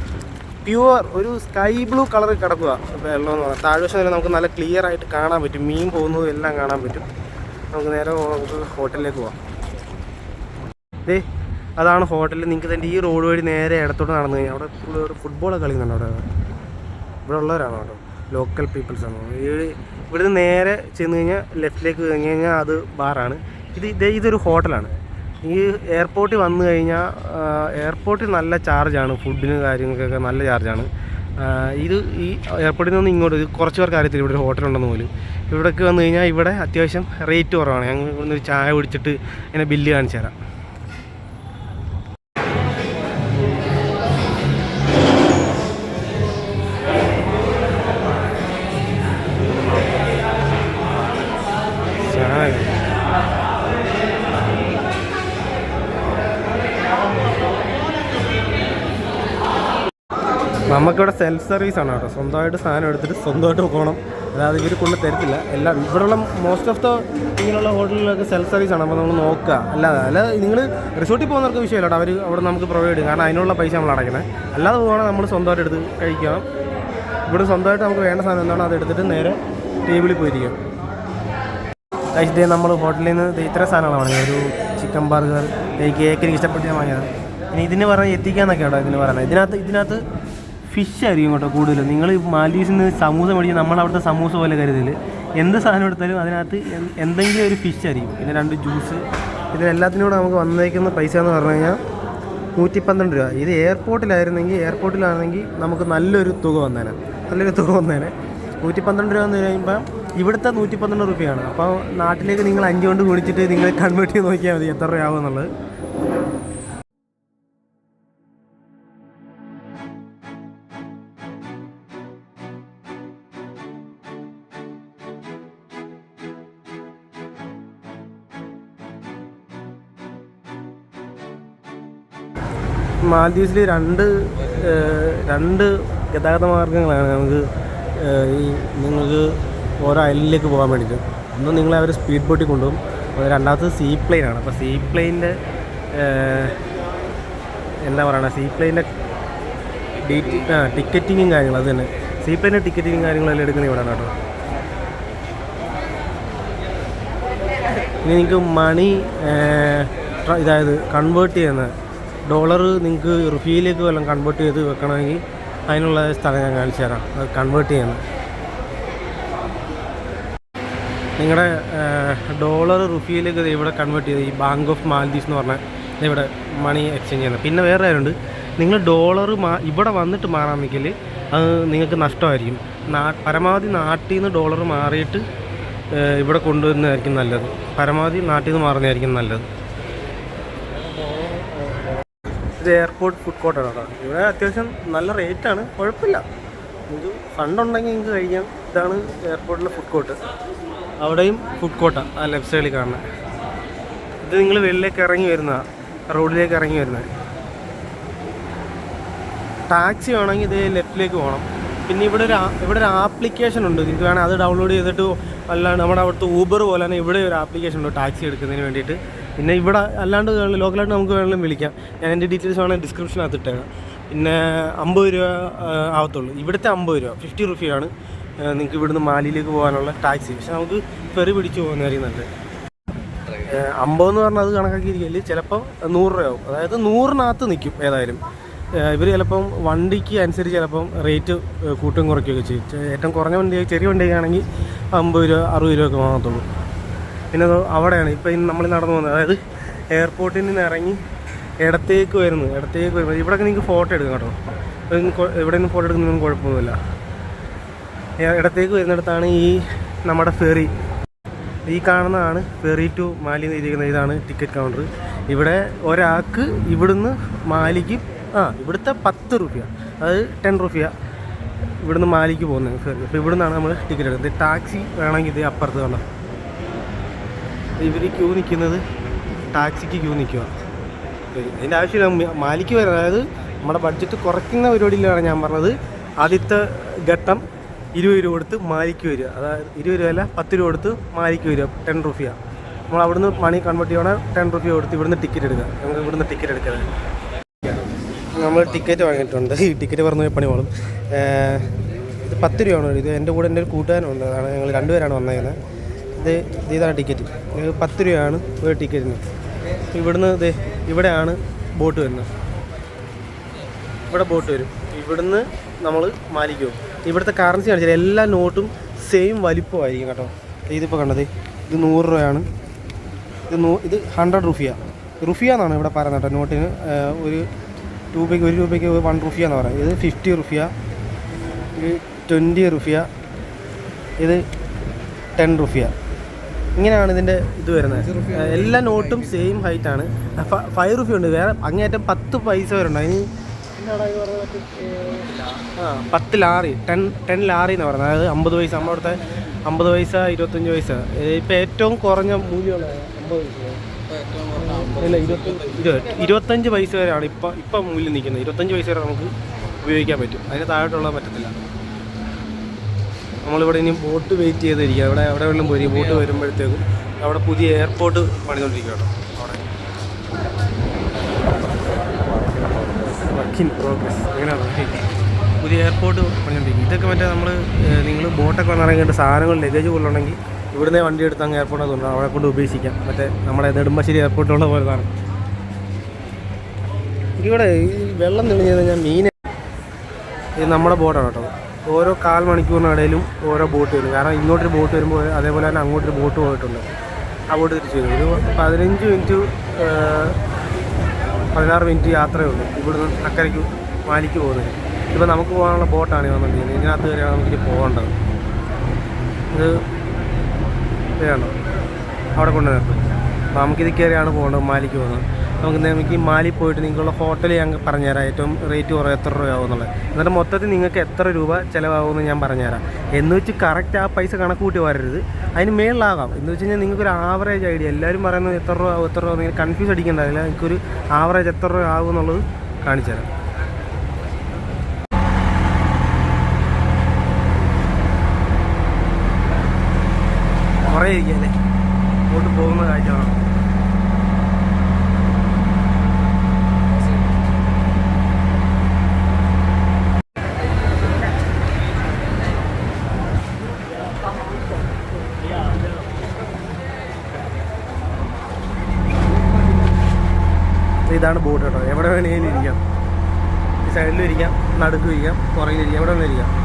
പ്യുവർ ഒരു സ്കൈ ബ്ലൂ കളർ കിടക്കുക വെള്ളം എന്ന് പറഞ്ഞാൽ. താഴ്വശം വരെ നമുക്ക് നല്ല ക്ലിയർ ആയിട്ട് കാണാൻ പറ്റും. മീൻ പോകുന്നതും എല്ലാം കാണാൻ പറ്റും. നമുക്ക് നേരെ നമുക്ക് ഹോട്ടലിലേക്ക് പോവാം. അതാണ് ഹോട്ടൽ. നിങ്ങൾക്ക് തന്നെ ഈ റോഡ് വഴി നേരെ ഇടത്തോട്ട് നടന്നു കഴിഞ്ഞാൽ അവിടെ ഫുട്ബോളൊക്കെ കളിക്കുന്നുണ്ട്. ഇവിടെ ഉള്ളവരാണോ കേട്ടോ, ലോക്കൽ പീപ്പിൾസാണോ. ഇവിടുന്ന് നേരെ ചെന്ന് കഴിഞ്ഞാൽ ലെഫ്റ്റിലേക്ക് കഴിഞ്ഞ് കഴിഞ്ഞാൽ അത് ബാറാണ്. ഇതൊരു ഹോട്ടലാണ്. ഈ എയർപോർട്ടിൽ വന്നു കഴിഞ്ഞാൽ എയർപോർട്ടിൽ നല്ല ചാർജാണ്, ഫുഡിന് കാര്യങ്ങൾക്കൊക്കെ നല്ല ചാർജാണ്. ഈ എയർപോർട്ടിൽ നിന്ന് ഇങ്ങോട്ട് കുറച്ച് പേർക്ക് അറിയത്തില്ല ഇവിടെ ഒരു ഹോട്ടലുണ്ടെന്ന് പോലും. ഇവിടേക്ക് വന്നു കഴിഞ്ഞാൽ ഇവിടെ അത്യാവശ്യം റേറ്റ് കുറവാണ്. ഞങ്ങൾ ഇവിടുന്ന് ഒരു ചായ കുടിച്ചിട്ട് ഇങ്ങനെ ബില്ല് കാണിച്ചു തരാം. നമുക്കിവിടെ സെൽഫ് സർവീസാണ് കേട്ടോ. സ്വന്തമായിട്ട് സാധനം എടുത്തിട്ട് സ്വന്തമായിട്ട് പോകണം. അതായത് ഇവർ കൊണ്ട് തരത്തില്ല. എല്ലാം ഇവിടെയുള്ള മോസ്റ്റ് ഓഫ് ദ ഇങ്ങനെയുള്ള ഹോട്ടലിലൊക്കെ സെൽഫ് സർവീസാണ്. അപ്പോൾ നമ്മൾ നോക്കുക. അല്ലാതെ നിങ്ങൾ റിസോർട്ടിൽ പോകുന്നവർക്ക് വിഷയമില്ല കേട്ടോ. അവർ അവിടെ നമുക്ക് പ്രൊവൈഡ് ചെയ്യും. കാരണം അതിനുള്ള പൈസ നമ്മൾ അടയ്ക്കണം. അല്ലാതെ പോകണം നമ്മൾ സ്വന്തമായിട്ട് എടുത്ത് കഴിക്കണം. ഇവിടെ സ്വന്തമായിട്ട് നമുക്ക് വേണ്ട സാധനം എന്താണോ അത് എടുത്തിട്ട് നേരെ ടേബിളിൽ പോയിരിക്കും. കഴിച്ചിട്ട് നമ്മൾ ഹോട്ടലിൽ നിന്ന് ഇത്ര സാധനങ്ങളാണ് വാങ്ങിയത്. ഒരു ചിക്കൻ ബർഗർ, കേക്ക് എനിക്ക് ഇഷ്ടപ്പെട്ട് ഞാൻ വാങ്ങിയത്. ഇനി ഇതിന് പറഞ്ഞാൽ എത്തിക്കാന്നൊക്കെ കേട്ടോ ഇതിന് പറയുന്നത്. ഇതിനകത്ത് ഫിഷ് ആയിരിക്കും കേട്ടോ കൂടുതലും. നിങ്ങൾ മാൽഡീവ്സിൽ നിന്ന് സമൂസ മേടിച്ച് നമ്മളവിടുത്തെ സമൂസ പോലെ കരുതല്. എന്ത് സാധനം എടുത്താലും അതിനകത്ത് എന്തെങ്കിലും ഒരു ഫിഷ് ആയിരിക്കും. പിന്നെ 2 ജ്യൂസ്. ഇതിനെല്ലാത്തിനൂടെ നമുക്ക് വന്നേക്കുന്ന പൈസ എന്ന് പറഞ്ഞു കഴിഞ്ഞാൽ 112 രൂപ. ഇത് എയർപോർട്ടിലാണെങ്കിൽ നമുക്ക് നല്ലൊരു തുക വന്നേനെ. 112 രൂപ എന്ന് കഴിയുമ്പോൾ ഇവിടുത്തെ 112 രൂപയാണ്. അപ്പോൾ നാട്ടിലേക്ക് നിങ്ങൾ 5 കൊണ്ട് ഗുണിച്ചിട്ട് നിങ്ങൾ കൺവേർട്ട് ചെയ്ത് നോക്കിയാൽ മതി എത്ര രൂപയാവും എന്നുള്ളത്. മാൽഡീവ്സിൽ രണ്ട് ഗതാഗത മാർഗ്ഗങ്ങളാണ് നമുക്ക് നിങ്ങൾക്ക് ഓരോ ഐലൻഡിലേക്ക് പോകാൻ വേണ്ടിയിട്ട്. ഒന്ന് നിങ്ങളെ അവർ സ്പീഡ് ബോട്ടിൽ കൊണ്ടുപോകും. രണ്ടാമത്തത് സീ പ്ലെയിനാണ്. അപ്പോൾ സീ പ്ലെയിനിൻ്റെ ടിക്കറ്റിങ്ങും കാര്യങ്ങളും അത് തന്നെ. സീ പ്ലെയിൻ്റെ ടിക്കറ്റിങ്ങും കാര്യങ്ങളെല്ലാം എടുക്കുന്നത് ഇവിടെയാണ് കേട്ടോ. ഇനി നിങ്ങൾക്ക് മണി ഇതായത് കൺവേർട്ട് ചെയ്യുന്ന ഡോളർ നിങ്ങൾക്ക് റുപ്പിയിലേക്ക് വല്ലതും കൺവേർട്ട് ചെയ്ത് വെക്കണമെങ്കിൽ അതിനുള്ള സ്ഥലം ഞാൻ കാണിച്ചു തരാം. അത് കൺവേർട്ട് ചെയ്യുന്നത് നിങ്ങളുടെ ഡോളർ റുപ്പിയിലേക്ക് ഇവിടെ കൺവേർട്ട് ചെയ്ത് ഈ ബാങ്ക് ഓഫ് മാൽഡീവ്സ് എന്ന് പറഞ്ഞാൽ ഇവിടെ മണി എക്സ്ചേഞ്ച് ചെയ്യുന്നത്. പിന്നെ വേറെ കാര്യമുണ്ട്, നിങ്ങൾ ഡോളർ ഇവിടെ വന്നിട്ട് മാറാൻ നിൽക്കൽ അത് നിങ്ങൾക്ക് നഷ്ടമായിരിക്കും. പരമാവധി നാട്ടിൽ നിന്ന് ഡോളർ മാറിയിട്ട് ഇവിടെ കൊണ്ടുവരുന്നതായിരിക്കും നല്ലത്. പരമാവധി നാട്ടിൽ നിന്ന് മാറുന്നതായിരിക്കും നല്ലത്. ഇത് എയർപോർട്ട് ഫുഡ് കോർട്ടാണ് കേട്ടോ. ഇവിടെ അത്യാവശ്യം നല്ല റേറ്റാണ്, കുഴപ്പമില്ല. നിങ്ങൾക്ക് ഫണ്ടുണ്ടെങ്കിൽ നിങ്ങൾക്ക് കഴിക്കാം. ഇതാണ് എയർപോർട്ടിലെ ഫുഡ് കോർട്ട്. അവിടെയും ഫുഡ് കോർട്ടാണ് ആ ലെഫ്റ്റ് സൈഡിൽ കാണുന്നത്. ഇത് നിങ്ങൾ വെളിയിലേക്ക് ഇറങ്ങി വരുന്നതാണ്, റോഡിലേക്ക് ഇറങ്ങി വരുന്നത്. ടാക്സി വേണമെങ്കിൽ ഇത് ലെഫ്റ്റിലേക്ക് പോകണം. പിന്നെ ഇവിടെ ഒരു ആപ്ലിക്കേഷൻ ഉണ്ട്, നിങ്ങൾക്ക് വേണമെങ്കിൽ അത് ഡൗൺലോഡ് ചെയ്തിട്ട് അല്ലാണ്ട് നമ്മുടെ അവിടുത്തെ ഊബർ പോലെ തന്നെ ഇവിടെ ഒരു ആപ്ലിക്കേഷൻ ഉണ്ട് ടാക്സി എടുക്കുന്നതിന് വേണ്ടിയിട്ട്. പിന്നെ ഇവിടെ അല്ലാണ്ട് ലോക്കലായിട്ട് നമുക്ക് വേണമെങ്കിലും വിളിക്കാം. ഞാൻ എൻ്റെ ഡീറ്റെയിൽസ് വേണമെങ്കിൽ ഡിസ്ക്രിപ്ഷനകത്ത് ഇട്ടേക്കാം. പിന്നെ 50 രൂപ ആവത്തുള്ളൂ. ഇവിടുത്തെ 50 രൂപ 50 റുപ്പിയാണ് നിങ്ങൾക്ക് ഇവിടുന്ന് മാലിയിലേക്ക് പോകാനുള്ള ടാക്സി. പക്ഷെ നമുക്ക് ഫെറി പിടിച്ച് പോകുന്നതായിരിക്കും നല്ലത്. 50 എന്ന് പറഞ്ഞാൽ അത് കണക്കാക്കിയിരിക്കില്ല, ചിലപ്പോൾ 100 രൂപയാവും. അതായത് 100-നകത്ത് നിൽക്കും. ഏതായാലും ഇവർ ചിലപ്പം വണ്ടിക്ക് അനുസരിച്ച് ചിലപ്പം റേറ്റ് കൂട്ടും കുറയ്ക്കുകയൊക്കെ ചെയ്യും. ഏറ്റവും കുറഞ്ഞ വണ്ടി ചെറിയ വണ്ടിയാണെങ്കിൽ 50 രൂപ 60 രൂപ ഒക്കെ വാങ്ങത്തുള്ളൂ. പിന്നെ അവിടെയാണ് ഇപ്പം നമ്മൾ നടന്നു പോകുന്നത്. അതായത് എയർപോർട്ടിൽ നിന്ന് ഇറങ്ങി ഇടത്തേക്ക് വരുന്നത്. ഇവിടെയൊക്കെ നിങ്ങൾക്ക് ഫോട്ടോ എടുക്കാം കേട്ടോ. എവിടെ നിന്ന് ഫോട്ടോ എടുക്കുന്നതൊന്നും കുഴപ്പമൊന്നുമില്ല. ഇടത്തേക്ക് വരുന്നിടത്താണ് ഈ നമ്മുടെ ഫെറി. ഈ കാണുന്നതാണ് ഫെറി ടു മാലി എഴുതിയിരിക്കുന്ന ഇതാണ് ടിക്കറ്റ് കൗണ്ടർ. ഇവിടെ ഒരാൾക്ക് ഇവിടുന്ന് മാലിക്ക് ഇവിടുത്തെ 10 രൂപ, അതായത് 10 രൂപ ഇവിടുന്ന് മാലിക്ക് പോകുന്നത് ഫെറി. അപ്പോൾ ഇവിടുന്നാണ് നമ്മൾ ടിക്കറ്റ് എടുക്കുന്നത്. ടാക്സി വേണമെങ്കിൽ ഇത് അപ്പുറത്ത് കാണാം. ഇവർ ക്യൂ നിൽക്കുന്നത് ടാക്സിക്ക് ക്യൂ നിൽക്കുക. അതിൻ്റെ ആവശ്യമില്ല മാലിക്ക് വരാൻ. അതായത് നമ്മുടെ ബഡ്ജറ്റ് കുറയ്ക്കുന്ന പരിപാടിയിലാണ് ഞാൻ പറഞ്ഞത്. ആദ്യത്തെ ഘട്ടം 20 രൂപ കൊടുത്ത് മാലിക്ക് വരിക. അതായത് 20 രൂപ അല്ല 10 രൂപ കൊടുത്ത് മാലിക്ക് വരിക. 10 രൂപ നമ്മൾ അവിടുന്ന് മണി കൺവേർട്ട് ചെയ്യണം. 10 രൂപ കൊടുത്ത് ഇവിടുന്ന് ടിക്കറ്റ് എടുക്കുക. നമുക്ക് ഇവിടുന്ന് ടിക്കറ്റ് എടുക്കുന്നത് നമ്മൾ ടിക്കറ്റ് വാങ്ങിയിട്ടുണ്ട്. ഈ ടിക്കറ്റ് പറഞ്ഞു പോയി പണി പോകണം. ഇത് 10 രൂപയാണ്. ഇത് എൻ്റെ കൂടെ എൻ്റെ ഒരു കൂട്ടുകാരനുണ്ട്. അതാണ് ഞങ്ങൾ 2 പേരാണ് വന്നേക്കുന്നത്. ഇതാണ് ടിക്കറ്റ്. 10 രൂപയാണ് ഒരു ടിക്കറ്റിന്. ഇവിടുന്ന് ഇവിടെയാണ് ബോട്ട് വരുന്നത്. ഇവിടെ ബോട്ട് വരും. ഇവിടുന്ന് നമ്മൾ മാലിക്ക് പോകും. ഇവിടുത്തെ കറൻസി കാണിച്ചാൽ എല്ലാ നോട്ടും സെയിം വലിപ്പമായിരിക്കും കേട്ടോ. ഇതിപ്പോൾ കണ്ടത് ഇത് 100 രൂപയാണ്. ഇത് 100 റുഫിയ എന്നാണ് ഇവിടെ പറയുന്നത് കേട്ടോ. നോട്ടിന് ഒരു രൂപയ്ക്ക് 1 രൂപയ്ക്ക് 1 റുഫിയ എന്ന് പറയുന്നത്. ഇത് 50 റുഫിയ, ഇത് 20 റുഫിയ, ഇത് 10 റുഫിയ. ഇങ്ങനെയാണ് ഇതിൻ്റെ ഇത് വരുന്നത്. എല്ലാ നോട്ടും സെയിം ഹൈറ്റാണ്. 5 റുഫിയ ഉണ്ട്. വേറെ അങ്ങേയറ്റം 10 പൈസ വരെ ഉണ്ട്. അതിന് 10 ലാറി 10 ലാറി എന്ന് പറയുന്നത്. അതായത് 50 പൈസ. നമ്മുടെ അടുത്തെ 50 പൈസ 25 പൈസ. ഇപ്പം ഏറ്റവും കുറഞ്ഞ മൂല്യമുള്ള 50 പൈസ ഇല്ല 25 പൈസ വരെയാണ് ഇപ്പം മൂല്യം നിൽക്കുന്നത്. 25 പൈസ വരെ നമുക്ക് ഉപയോഗിക്കാൻ പറ്റും. അതിന് താഴോട്ടുള്ള പറ്റത്തില്ല. നമ്മളിവിടെ ഇനി ബോട്ട് വെയിറ്റ് ചെയ്തിരിക്കുക. അവിടെ വെള്ളം പോയി ബോട്ട് വരുമ്പോഴത്തേക്കും അവിടെ പുതിയ എയർപോർട്ട് പണിതുകൊണ്ടിരിക്കുക കേട്ടോ. അവിടെ പ്രോഗ്രസ് അങ്ങനെയാണ് പുതിയ എയർപോർട്ട് പണിതുകൊണ്ടിരിക്കും. ഇതൊക്കെ മറ്റേ നിങ്ങൾ ബോട്ടൊക്കെ വന്നിറങ്ങിയിട്ട് സാധനങ്ങൾ ലഗേജ് കൊള്ളുണ്ടെങ്കിൽ ഇവിടുന്ന് വണ്ടി എടുത്ത് അങ്ങ് എയർപോർട്ട് തോന്നുന്നു അവിടെ കൊണ്ട് ഉപേക്ഷിക്കാം. മറ്റേ നമ്മുടെ നെടുമ്പശ്ശേരി എയർപോർട്ടുള്ള പോലെതാണ്. ഇവിടെ ഈ വെള്ളം തെളിഞ്ഞു കഴിഞ്ഞാൽ ഇത് നമ്മുടെ ബോട്ടാണ് കേട്ടോ. ഓരോ 1/4 മണിക്കൂറിനിടയിലും ഓരോ ബോട്ട് വരും. കാരണം ഇങ്ങോട്ടൊരു ബോട്ട് വരുമ്പോൾ അതേപോലെ തന്നെ അങ്ങോട്ടൊരു ബോട്ട് പോയിട്ടുണ്ട്. ആ ബോട്ട് തിരിച്ചു വരും. ഒരു 15 മിനിറ്റ് 16 മിനിറ്റ് യാത്രയുള്ളൂ ഇവിടുന്ന് അക്കരയ്ക്ക് മാലിക്ക് പോകുന്നത്. ഇപ്പോൾ നമുക്ക് പോകാനുള്ള ബോട്ടാണ് വന്നിരിക്കുന്നത്. ഇതിനകത്ത് കയറിയാണ് നമുക്കിനി പോകേണ്ടത്. ഇത് ഇതാണോ അവിടെ കൊണ്ട് നിർത്തും. അപ്പോൾ നമുക്കിത് കയറിയാണ് പോകേണ്ടത് മാലിക്ക് പോകുന്നത്. നമുക്ക് മാലി പോയിട്ട് നിങ്ങൾക്കുള്ള ഹോട്ടൽ ഞാൻ പറഞ്ഞുതരാം. ഏറ്റവും റേറ്റ് കുറവ് എത്ര രൂപയാവും എന്നുള്ളത്. എന്നിട്ട് മൊത്തത്തിൽ നിങ്ങൾക്ക് എത്ര രൂപ ചിലവാകുമെന്ന് ഞാൻ പറഞ്ഞുതരാം. എന്ന് വെച്ച് കറക്റ്റ് ആ പൈസ കണക്ക് കൂട്ടി വരരുത്. അതിന് മേളിലാകാം. എന്ന് വെച്ച് കഴിഞ്ഞാൽ നിങ്ങൾക്കൊരു ആവറേജ് ഐഡിയ. എല്ലാവരും പറയുന്നത് എത്ര രൂപ നിങ്ങൾ കൺഫ്യൂസ് അടിക്കേണ്ടതില്ല. എനിക്കൊരു ആവറേജ് എത്ര രൂപ ആകും എന്നുള്ളത് കാണിച്ചു തരാം. കുറേ ഇരിക്കല്ലേ അങ്ങോട്ട് പോകുന്ന കാഴ്ചയാണ്. ഇതാണ് ബോട്ട് കേട്ടോ. എവിടെ വേണമെങ്കിലും ഇരിക്കാം. ഈ സൈഡിലും ഇരിക്കാം, നടുക്കും ഇരിക്കാം, പുറകിലിരിക്കാം, എവിടെ വേണമെങ്കിലും ഇരിക്കാം.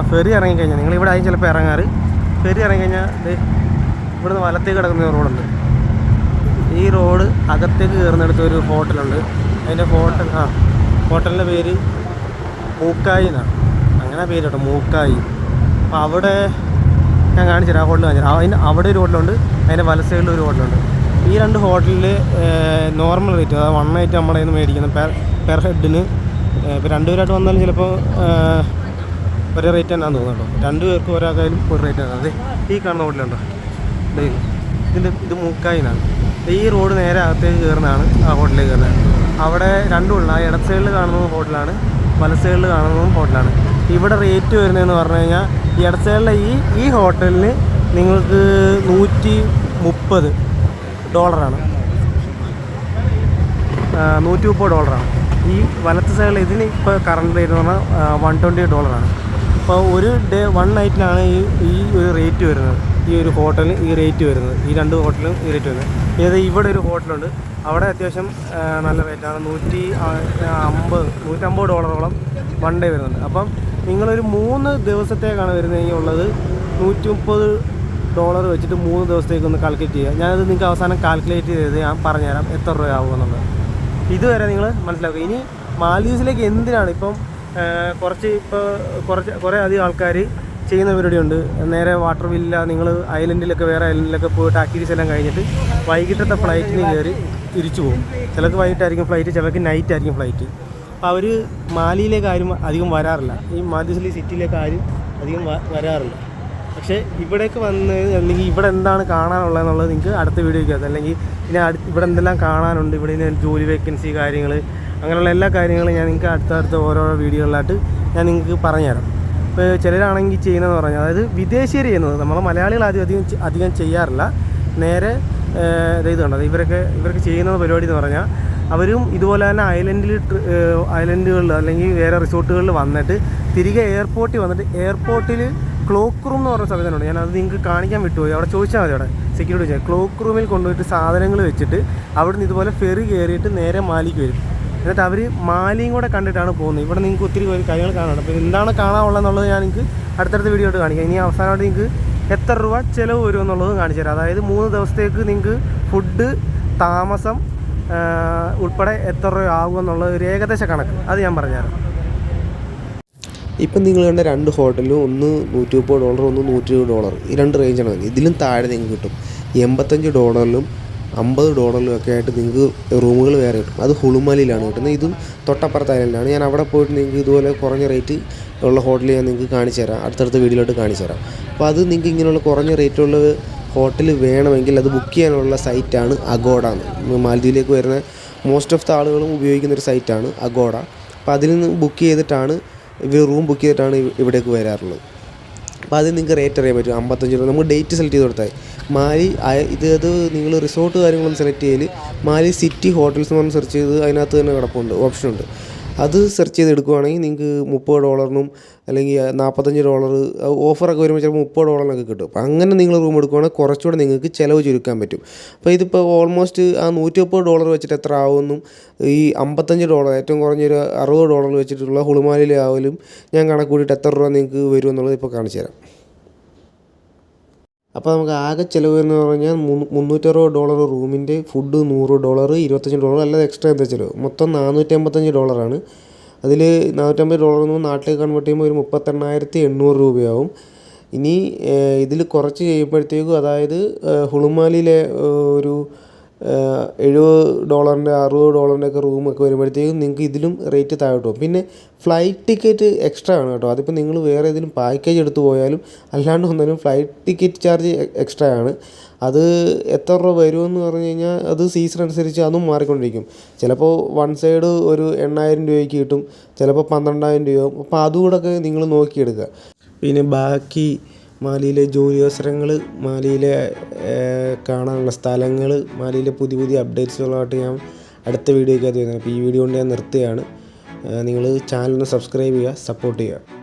ഫെറി ഇറങ്ങിക്കഴിഞ്ഞാൽ നിങ്ങളിവിടെ ആയി ചിലപ്പോൾ ഇറങ്ങാറ്. ഫെറി ഇറങ്ങിക്കഴിഞ്ഞാൽ ഇവിടുന്ന് വലത്തേക്ക് കിടക്കുന്ന ഒരു റോഡുണ്ട്. ഈ റോഡ് അകത്തേക്ക് കയറുന്നിടത്ത് ഒരു ഹോട്ടലുണ്ട്. അതിൻ്റെ ഹോട്ടലിൻ്റെ പേര് മൂക്കായി എന്നാണ്, അങ്ങനെ പേര് കേട്ടോ, മൂക്കായി. അപ്പോൾ അവിടെ ഞാൻ കാണിച്ചു തരാം. ആ ഹോട്ടൽ കാണിച്ചു തരാം. അവിടെ ഒരു ഹോട്ടലുണ്ട്, അതിൻ്റെ വല സൈഡിൽ ഒരു ഹോട്ടലുണ്ട്. ഈ 2 ഹോട്ടലിൽ നോർമൽ റേറ്റ്, അതായത് 1 നൈറ്റ് നമ്മളെ നിന്ന് മേടിക്കുന്നത് പെർ ഹെഡിന്. ഇപ്പോൾ 2 പേരായിട്ട് വന്നാലും ചിലപ്പോൾ ഒരേ റേറ്റ് തന്നെയാണെന്ന് തോന്നുന്നു കേട്ടോ. 2 പേർക്ക് ഒരാൾക്കായാലും ഒരു റേറ്റ് തന്നെ. അതെ, ഈ കാണുന്ന ഹോട്ടലുണ്ടോ, ഇത് മൂക്കായിനാണ്. ഈ റോഡ് നേരെ അകത്തേക്ക് കയറുന്നതാണ് ആ ഹോട്ടലിലേക്ക് കയറുന്നത്. അവിടെ 2 ഹോട്ടലാണ്. ആ ഇടത് സൈഡിൽ കാണുന്നതും ഹോട്ടലാണ്, വല സൈഡിൽ കാണുന്നതും ഹോട്ടലാണ്. ഇവിടെ റേറ്റ് വരുന്നതെന്ന് പറഞ്ഞു കഴിഞ്ഞാൽ ഈ ഇടത് സൈഡിലെ ഈ ഹോട്ടലിന് നിങ്ങൾക്ക് $130 $130. ഈ വലത്ത് സൈഡിൽ ഇതിന് ഇപ്പോൾ കറണ്ട് റേറ്റ് എന്ന് പറഞ്ഞാൽ $120. അപ്പോൾ ഒരു ഡേ 1 നൈറ്റിനാണ് ഈ ഒരു റേറ്റ് വരുന്നത്. ഈ ഒരു ഹോട്ടലിന് ഈ റേറ്റ് വരുന്നത്, ഈ 2 ഹോട്ടലും ഈ റേറ്റ് വരുന്നത്. ഇവിടെ ഒരു ഹോട്ടലുണ്ട്, അവിടെ അത്യാവശ്യം നല്ല റേറ്റാണ്. $150 1 ഡേ വരുന്നുണ്ട്. അപ്പം നിങ്ങളൊരു 3 ദിവസത്തേക്കാണ് വരുന്നതെങ്കിൽ ഉള്ളത് $130 വെച്ചിട്ട് 3 ദിവസത്തേക്ക് ഒന്ന് കാൽക്കുലേറ്റ് ചെയ്യുക. ഞാനത് നിങ്ങൾക്ക് അവസാനം കാൽക്കുലേറ്റ് ചെയ്ത് ഞാൻ പറഞ്ഞുതരാം എത്ര രൂപയാകുമെന്നുള്ളത്. ഇതുവരെ നിങ്ങൾ മനസ്സിലാക്കുക. ഇനി മാൽദീവ്സിലേക്ക് എന്തിനാണ് ഇപ്പം കുറേ അധികം ആൾക്കാർ ചെയ്യുന്ന പരിപാടിയുണ്ട്. നേരെ വാട്ടർ വില്ല, നിങ്ങൾ ഐലൻഡിലൊക്കെ വേറെ ഐലൻഡിലൊക്കെ പോയിട്ട് ആക്ടിവിറ്റീസ് എല്ലാം കഴിഞ്ഞിട്ട് വൈകിട്ടത്തെ ഫ്ലൈറ്റിന് കയറി തിരിച്ചു പോകും. ചിലർക്ക് വൈകിട്ടായിരിക്കും ഫ്ലൈറ്റ്, ചിലർക്ക് നൈറ്റ് ആയിരിക്കും ഫ്ലൈറ്റ്. അപ്പോൾ അവർ മാലിയിലേക്ക് ആരും അധികം വരാറില്ല. ഈ മാൽദീവ്സിലെ സിറ്റിയിലേക്ക് ആരും അധികം വരാറില്ല. പക്ഷേ ഇവിടേക്ക് വന്ന് അല്ലെങ്കിൽ ഇവിടെ എന്താണ് കാണാനുള്ളതെന്നുള്ളത് നിങ്ങൾക്ക് അടുത്ത വീഡിയോയ്ക്കകത്ത്, അല്ലെങ്കിൽ ഇനി ഇവിടെ എന്തെല്ലാം കാണാനുണ്ട്, ഇവിടെ ജോലി വേക്കൻസി കാര്യങ്ങൾ, അങ്ങനെയുള്ള എല്ലാ കാര്യങ്ങളും ഞാൻ നിങ്ങൾക്ക് അടുത്ത ഓരോരോ വീഡിയോകളിലായിട്ട് ഞാൻ നിങ്ങൾക്ക് പറഞ്ഞുതരാം. ഇപ്പോൾ ചിലരാണെങ്കിൽ ചെയ്യുന്നതെന്ന് പറഞ്ഞാൽ, അതായത് വിദേശീയർ ചെയ്യുന്നത്, നമ്മൾ മലയാളികൾ അധികം ചെയ്യാറില്ല. നേരെ ഇത് കണ്ടത് ഇവർക്ക് ചെയ്യുന്ന പരിപാടി എന്ന് പറഞ്ഞാൽ, അവരും ഇതുപോലെ തന്നെ ഐലൻഡുകളിൽ അല്ലെങ്കിൽ വേറെ റിസോർട്ടുകളിൽ വന്നിട്ട് തിരികെ എയർപോർട്ടിൽ വന്നിട്ട് എയർപോർട്ടിൽ ക്ലോക്ക് റൂം എന്ന് പറഞ്ഞ സംവിധാനമുണ്ട്. ഞാനത് നിങ്ങൾക്ക് കാണിക്കാൻ വിട്ടുപോയി. അവിടെ ചോദിച്ചാൽ മതി, അവിടെ സെക്യൂരിറ്റി ചോദിച്ചാൽ. ക്ലോക്ക് റൂമിൽ കൊണ്ടുപോയിട്ട് സാധനങ്ങൾ വെച്ചിട്ട് അവിടുന്ന് ഇതുപോലെ ഫെറി കയറിയിട്ട് നേരെ മാലിക്ക് വരും. എന്നിട്ട് അവർ മാലിയും കൂടെ കണ്ടിട്ടാണ് പോകുന്നത്. ഇവിടെ നിങ്ങൾക്ക് ഒത്തിരി കാര്യങ്ങൾ കാണാനുണ്ട്. അപ്പോൾ എന്താണ് കാണാനുള്ളതെന്നുള്ളത് ഞാൻ നിങ്ങൾക്ക് അടുത്തടുത്ത വീഡിയോ ആയിട്ട് കാണിക്കാം. ഇനി അവസാനമായിട്ട് നിങ്ങൾക്ക് എത്ര രൂപ ചിലവ് വരും എന്നുള്ളത് കാണിച്ചു തരാം. അതായത് 3 ദിവസത്തേക്ക് നിങ്ങൾക്ക് ഫുഡ്, താമസം ഉൾപ്പെടെ എത്ര രൂപ ആകും എന്നുള്ള ഒരു ഏകദേശ കണക്ക് അത് ഞാൻ പറഞ്ഞുതരാം. ഇപ്പം നിങ്ങൾ കണ്ട 2 ഹോട്ടലും, ഒന്ന് $130, ഒന്ന് $120, ഈ 2 റേഞ്ചാണ്. ഇതിലും താഴെ നിങ്ങൾക്ക് കിട്ടും $85 $50 ഒക്കെ ആയിട്ട് നിങ്ങൾക്ക് റൂമുകൾ വേറെ കിട്ടും. അത് ഹുളുമാലിയിലാണ് കിട്ടുന്നത്. ഇതും തൊട്ടപ്പുറത്ത് ഐലൻഡിലാണ്. ഞാൻ അവിടെ പോയിട്ട് നിങ്ങൾക്ക് ഇതുപോലെ കുറഞ്ഞ റേറ്റ് ഉള്ള ഹോട്ടൽ ഞാൻ നിങ്ങൾക്ക് കാണിച്ചു തരാം, അടുത്തടുത്ത വീഡിയോയിലോട്ട് കാണിച്ചു തരാം. അപ്പോൾ അത് നിങ്ങൾക്ക് ഇങ്ങനെയുള്ള കുറഞ്ഞ റേറ്റുള്ള ഹോട്ടൽ വേണമെങ്കിൽ അത് ബുക്ക് ചെയ്യാനുള്ള സൈറ്റാണ് അഗോഡ എന്ന്. മാലദ്വീപിലേക്ക് വരുന്ന മോസ്റ്റ് ഓഫ് ദ ആളുകളും ഉപയോഗിക്കുന്നൊരു സൈറ്റാണ് അഗോഡ. അപ്പോൾ അതിൽ നിന്ന് ബുക്ക് ചെയ്തിട്ടാണ് റൂം ബുക്ക് ചെയ്തിട്ടാണ് ഇവിടേക്ക് വരാറുള്ളത്. അപ്പോൾ അത് നിങ്ങൾക്ക് റേറ്റ് അറിയാൻ പറ്റും. $55. നമുക്ക് ഡേറ്റ് സെലക്ട് ചെയ്ത് കൊടുത്താൽ മാലി ഇത് നിങ്ങൾ റിസോർട്ട് കാര്യങ്ങളൊന്നും സെലക്ട് ചെയ്യൽ മാലി സിറ്റി ഹോട്ടൽസ് എന്ന് പറഞ്ഞ് സെർച്ച് ചെയ്ത് അതിനകത്ത് തന്നെ കിടപ്പുണ്ട്, ഓപ്ഷനുണ്ട്. അത് സെർച്ച് ചെയ്ത് എടുക്കുവാണെങ്കിൽ നിങ്ങൾക്ക് $30 അല്ലെങ്കിൽ $45 ഓഫറൊക്കെ വരുമ്പോൾ ചിലപ്പോൾ $30 കിട്ടും. അപ്പോൾ അങ്ങനെ നിങ്ങൾ റൂം എടുക്കുവാണെങ്കിൽ കുറച്ചുകൂടെ നിങ്ങൾക്ക് ചിലവ് ചുരുക്കാൻ പറ്റും. അപ്പോൾ ഇതിപ്പോൾ ഓൾമോസ്റ്റ് ആ $130 വെച്ചിട്ട് എത്ര ആവുമെന്നും ഈ $55 ഏറ്റവും കുറഞ്ഞൊരു $60 വെച്ചിട്ടുള്ള ഹുളുമാലിയിലെ ആവലും ഞാൻ കണക്ക് കൂട്ടിയിട്ട് എത്ര രൂപ നിങ്ങൾക്ക് വരുമെന്നുള്ളത് ഇപ്പോൾ കാണിച്ചു തരാം. അപ്പോൾ നമുക്ക് ആകെ ചിലവ് എന്ന് പറഞ്ഞാൽ $360 റൂമിൻ്റെ, ഫുഡ് $100, $25 അല്ലാതെ എക്സ്ട്രാ എന്താ ചിലവ്, മൊത്തം $485. അതിൽ $450 നാട്ടിലേക്ക് കൺവേർട്ട് ചെയ്യുമ്പോൾ ഒരു 38,800 രൂപയാവും. ഇനി ഇതിൽ കുറച്ച് ചെയ്യുമ്പോഴത്തേക്കും, അതായത് ഹുളുമാലിയിലെ ഒരു $70 $60 ഒക്കെ റൂമൊക്കെ വരുമ്പോഴത്തേക്കും നിങ്ങൾക്ക് ഇതിലും റേറ്റ് താഴോട്ട് പോകും. പിന്നെ ഫ്ലൈറ്റ് ടിക്കറ്റ് എക്സ്ട്രാ ആണ് കേട്ടോ. അതിപ്പോൾ നിങ്ങൾ വേറെ ഏതെങ്കിലും പാക്കേജ് എടുത്ത് പോയാലും അല്ലാണ്ട് വന്നാലും ഫ്ലൈറ്റ് ടിക്കറ്റ് ചാർജ് എക്സ്ട്രാ ആണ്. അത് എത്ര രൂപ വരുമെന്ന് പറഞ്ഞു കഴിഞ്ഞാൽ അത് സീസൺ അനുസരിച്ച് അതും മാറിക്കൊണ്ടിരിക്കും. ചിലപ്പോൾ വൺ സൈഡ് ഒരു 8,000 രൂപയ്ക്ക് കിട്ടും, ചിലപ്പോൾ 12,000 രൂപയാവും. അപ്പോൾ അതുകൂടെയൊക്കെ നിങ്ങൾ നോക്കിയെടുക്കുക. പിന്നെ ബാക്കി മാലിയിലെ ജോലി അവസരങ്ങൾ, മാലിയിലെ കാണാനുള്ള സ്ഥലങ്ങൾ, മാലിയിലെ പുതിയ പുതിയ അപ്ഡേറ്റ്സുകളായിട്ട് ഞാൻ അടുത്ത വീഡിയോയ്ക്കകത്ത് വരുന്നത്. അപ്പോൾ ഈ വീഡിയോ കൊണ്ട് ഞാൻ നിർത്തുകയാണ്. നിങ്ങൾ ചാനലിന് സബ്സ്ക്രൈബ് ചെയ്യുക, സപ്പോർട്ട് ചെയ്യുക.